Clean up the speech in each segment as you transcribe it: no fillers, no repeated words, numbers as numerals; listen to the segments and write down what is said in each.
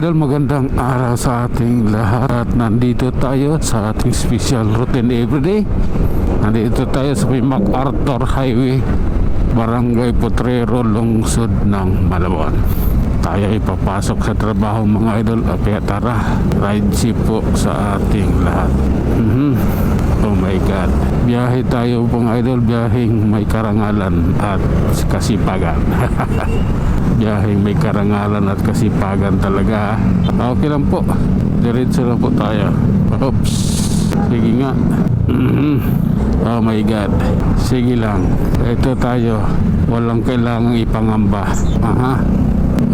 idol, magandang araw sa ating lahat. Nandito tayo sa ating special routine everyday. Nandito tayo sa may MacArthur Highway, Barangay Potrero, lungsod ng Malabon. Tayo ay papasok sa trabaho mga idol. Kaya tara, ride safe po sa ating lahat. Oh my God, biyahe tayo mga idol, biyaheng may karangalan at kasipagan. Biyaheng may karangalan at kasipagan talaga. Okay lang po, diretso lang po tayo. Oops, sige nga. Oh my God, sige lang. Ito tayo, walang kailangang ipangamba.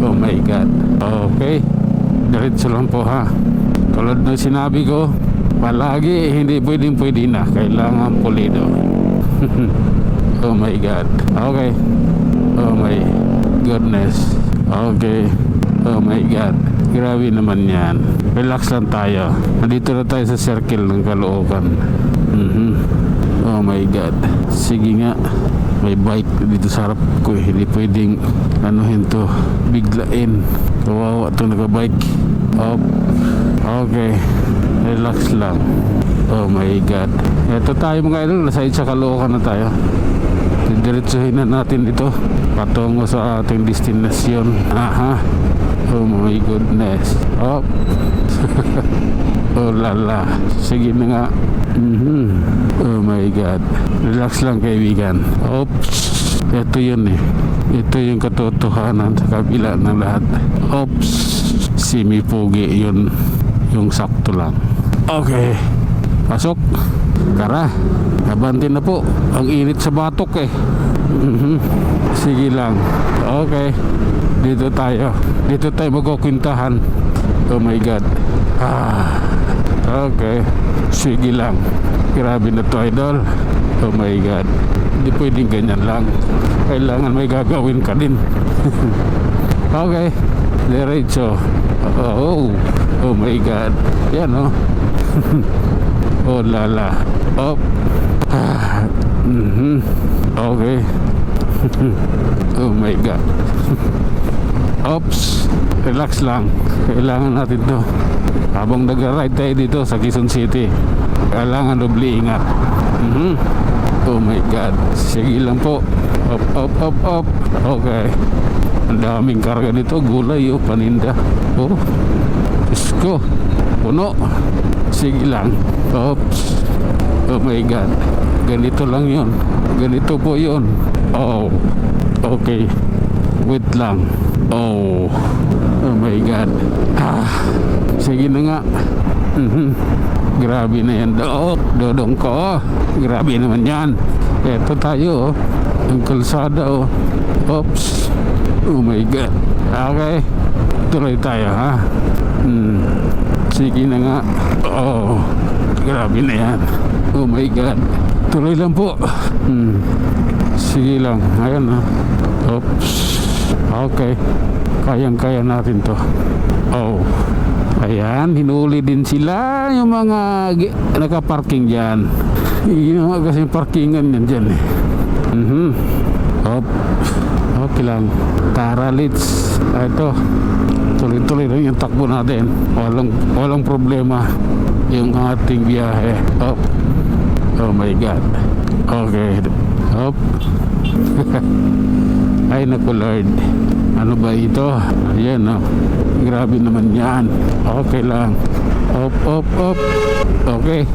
Oh my God. Okay, diretso lang po ha. Tulad na sinabi ko, palagi hindi pwede na, kailangan pulido. Oh my God. Okay. Oh my goodness. Okay. Oh my God, grabe naman yan. Relax lang tayo. Nandito na tayo sa circle ng Caloocan. Oh my God. Sige nga, may bike dito sa harap ko. Hindi pwedeng anuhin to, biglain. Kawawa to naka-bike. Okay, relax lang. Oh my God. Ito tayo mga idol, nasa sa Caloocan na tayo. Diretsuhin na natin ito patungo sa ating destinasyon. Oh my goodness. Oh lala. Sige na nga. Oh my God. Relax lang kaibigan. Oops. Ito yun eh. Ito yung katotohanan sa kabila ng lahat. Oops. Simi-pugi yun. Yung sakto lang. Okay, pasok. Tara, nabantin na po. Ang init sa batok eh. Sige lang. Okay, dito tayo magkukwintahan. Oh my God. Okay, sige lang. Grabe na to idol. Oh my God, hindi pwedeng ganyan lang. Kailangan may gagawin ka din. Okay, diretso. Oh my God. Yan oh. Oh lala. Okay. Oh my God. Oops. Relax lang. Kailangan natin to. Habang nag-ride tayo dito sa Quezon City, kailangan doble ingat. Oh my God. Sige lang po. Up. Okay. Ang daming karga dito. Gulay o paninda. Oh, Diyos ko, puno. Sige lang. Oops. Oh my God. Ganito lang yun. Ganito po yun. Oh, okay. Wait lang. Oh my God. Sige na nga. Grabe na yan. Dodong ko. Grabe naman yan. Eto tayo. Ang kalsada oh. Oops. Oh my God. Okay, tuloy tayo ha. Sige na nga. Oh, grabe na yan. Oh my God. Tuloy lang po. Sige lang. Ayan ha. Oops. Okay, kayang-kaya natin to. Oh, ayan, hinuli din sila yung mga nakaparking dyan. Yung mga kasing parkingan yan dyan eh. Okay lang. Tara, let's. Ito, tuloy-tuloy lang yung takbo natin. Walang problema yung ating biyahe. Oh my God. Okay. Ay naku Lord, ano ba ito? Ayan oh. Grabe naman yan. Okay lang. Up. Okay,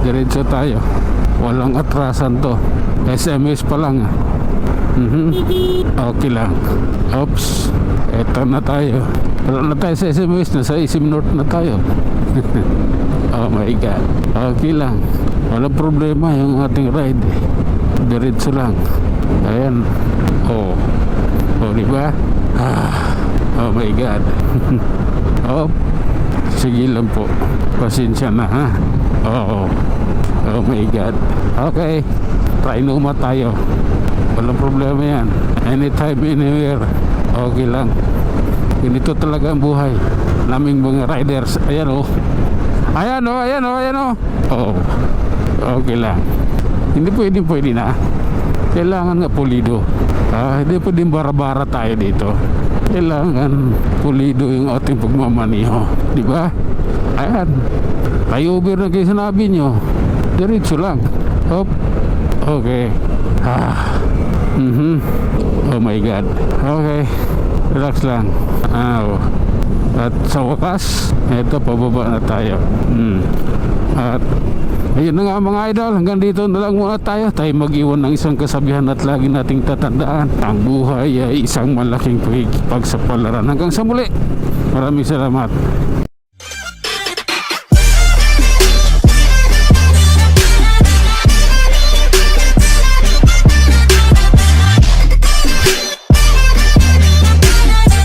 diretso tayo. Walang atrasan to. SMS pa lang. Okay lang. Oops. Eto na tayo. Wala na tayo sa SMS. Nasa Isim North na tayo. Oh my God. Okay lang. Walang problema yung ating ride. Diretso lang. Ayan. Oh, diba? Oh my God. Sige lang po. Pasensya na ha. Oh my God. Okay, try numa tayo. Walang problema yan. Anytime, anywhere. Okay lang. Ganito talaga ang buhay naming mga riders. Ayan oh. Oh, okay lang. Hindi pwede na. Kailangan nga pulido. Hindi pwedeng bara-bara tayo dito. Kailangan pulido yung ating pagmamaniho, di ba? Ayan, flyover na kayo sinabi nyo, diretso lang. Hop. Okay. Oh my God. Okay, relax lang. At sa wakas, eto, pababa na tayo. At ayun na nga mga idol, hanggang dito na lang muna tayo. Tayo mag-iwan ng isang kasabihan at lagi nating tatandaan: ang buhay ay isang malaking pagsapalaran. Hanggang sa muli, maraming salamat.